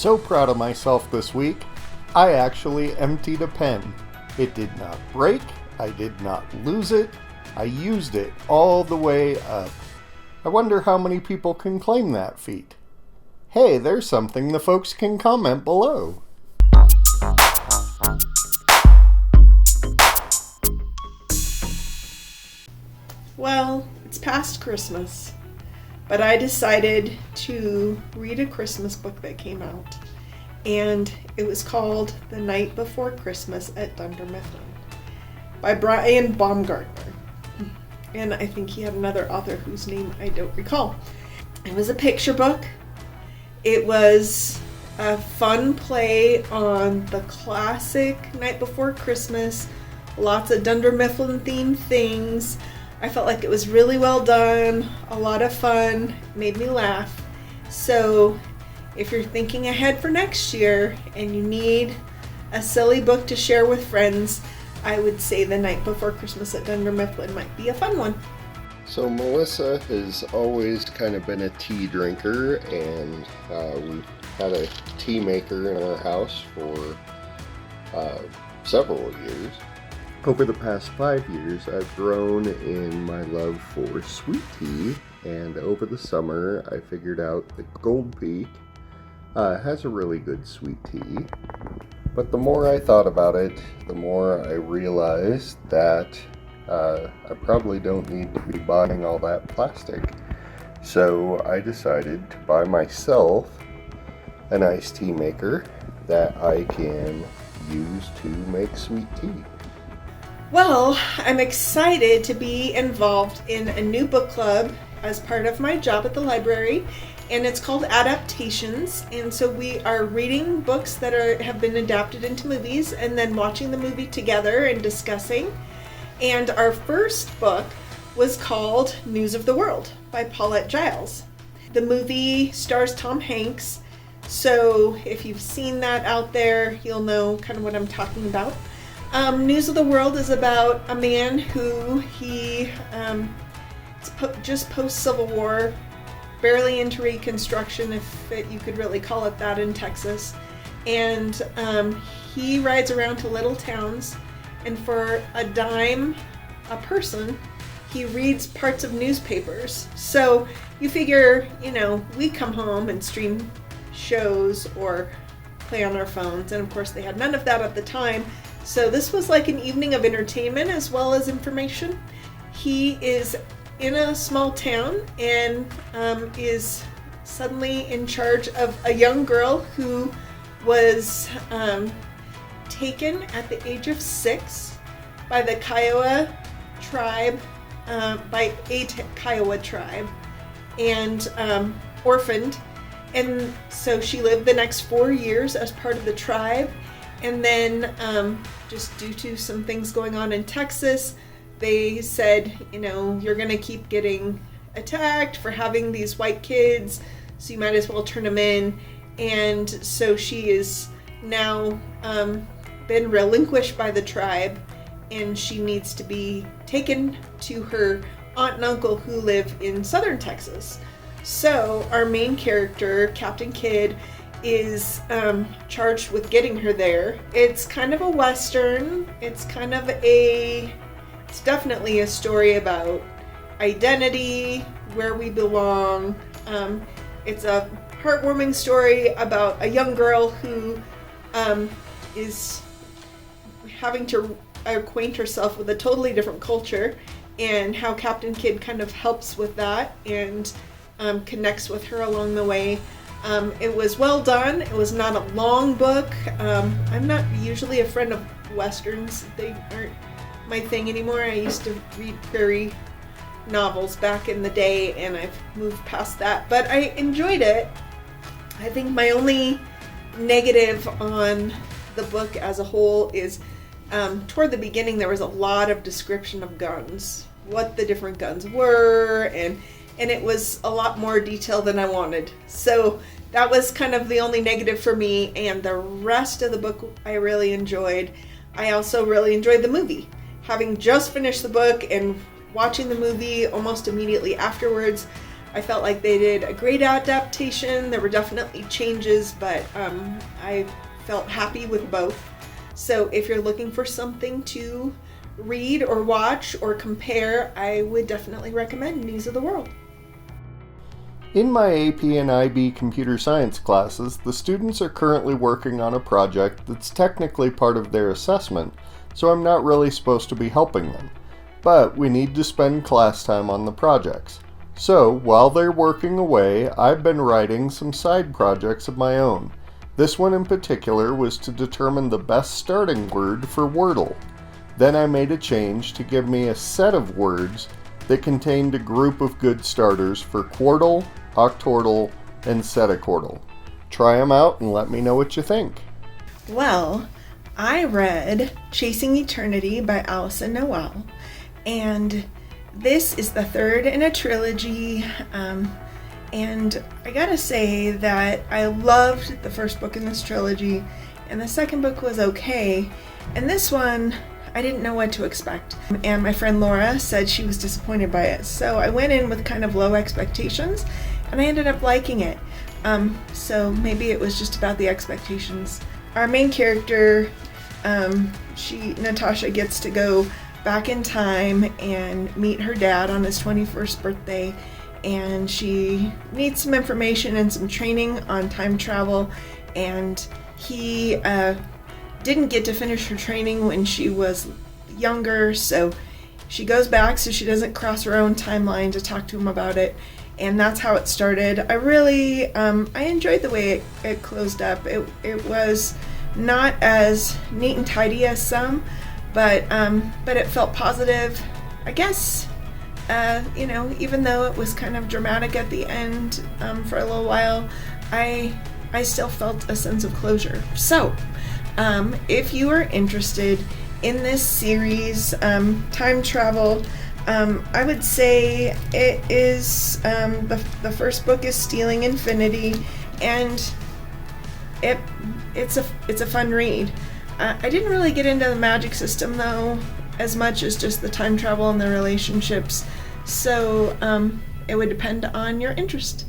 so proud of myself this week. I actually emptied a pen. It did not break. I did not lose it. I used it all the way up. I wonder how many people can claim that feat. Hey, there's something the folks can comment below. Well, it's past Christmas, but I decided to read a Christmas book that came out, and it was called The Night Before Christmas at Dunder, Mifflin by Baumgartner. And I think he had another author whose name I don't recall. It was a picture book. It was a fun play on the classic Night Before Christmas, lots of Dunder Mifflin themed things. I felt like it was really well done, a lot of fun, made me laugh. So if you're thinking ahead for next year and you need a silly book to share with friends, I would say The Night Before Christmas at Dunder Mifflin might be a fun one. So Melissa has always kind of been a tea drinker, and we've had a tea maker in our house for several years. Over the past 5 years, I've grown in my love for sweet tea, and over the summer, I figured out that Gold Peak has a really good sweet tea. But the more I thought about it, the more I realized that I probably don't need to be buying all that plastic. So I decided to buy myself an iced tea maker that I can use to make sweet tea. Well, I'm excited to be involved in a new book club as part of my job at the library, and it's called Adaptations. And so we are reading books that have been adapted into movies and then watching the movie together and discussing. And our first book was called News of the World by Paulette Jiles. The movie stars Tom Hanks, so if you've seen that out there, you'll know kind of what I'm talking about. News of the World is about a man who just post-Civil War, barely into Reconstruction, if you could really call it that, in Texas. And he rides around to little towns, and for a dime a person, he reads parts of newspapers. So you figure, we come home and stream shows or play on our phones, and of course they had none of that at the time. So this was like an evening of entertainment as well as information. He is in a small town and is suddenly in charge of a young girl who was taken at the age of 6 by the Kiowa tribe, and orphaned. And so she lived the next 4 years as part of the tribe. And then just due to some things going on in Texas, they said, you're going to keep getting attacked for having these white kids, so you might as well turn them in. And so she is now been relinquished by the tribe, and she needs to be taken to her aunt and uncle who live in southern Texas. So our main character, Captain Kidd, is charged with getting her there. It's kind of a Western. It's definitely a story about identity, where we belong. It's a heartwarming story about a young girl who is having to acquaint herself with a totally different culture, and how Captain Kidd kind of helps with that and connects with her along the way. It was well done. It was not a long book. I'm not usually a friend of Westerns. They aren't my thing anymore. I used to read prairie novels back in the day, and I've moved past that. But I enjoyed it. I think my only negative on the book as a whole is toward the beginning there was a lot of description of guns, what the different guns were, and it was a lot more detail than I wanted. So that was kind of the only negative for me, and the rest of the book I really enjoyed. I also really enjoyed the movie. Having just finished the book and watching the movie almost immediately afterwards, I felt like they did a great adaptation. There were definitely changes, but I felt happy with both. So if you're looking for something to read or watch or compare, I would definitely recommend News of the World. In my AP and IB computer science classes, the students are currently working on a project that's technically part of their assessment, so I'm not really supposed to be helping them. But we need to spend class time on the projects. So, while they're working away, I've been writing some side projects of my own. This one in particular was to determine the best starting word for Wordle. Then I made a change to give me a set of words that contained a group of good starters for quartal, octortal, and setaquartal. Try them out and let me know what you think. Well, I read Chasing Eternity by Alyson and Noel, and this is the third in a trilogy, and I gotta say that I loved the first book in this trilogy, and the second book was okay, and this one I didn't know what to expect, and my friend Laura said she was disappointed by it, so I went in with kind of low expectations, and I ended up liking it. So maybe it was just about the expectations. Our main character, Natasha, gets to go back in time and meet her dad on his 21st birthday, and she needs some information and some training on time travel, and he didn't get to finish her training when she was younger, so she goes back so she doesn't cross her own timeline to talk to him about it, and that's how it started. I really I enjoyed the way it closed up. It was not as neat and tidy as some, but it felt positive. I guess, even though it was kind of dramatic at the end for a little while, I still felt a sense of closure. So, if you are interested in this series, time travel, I would say it is, the first book is Stealing Infinity, and it's a fun read. I didn't really get into the magic system though, as much as just the time travel and the relationships, so it would depend on your interest.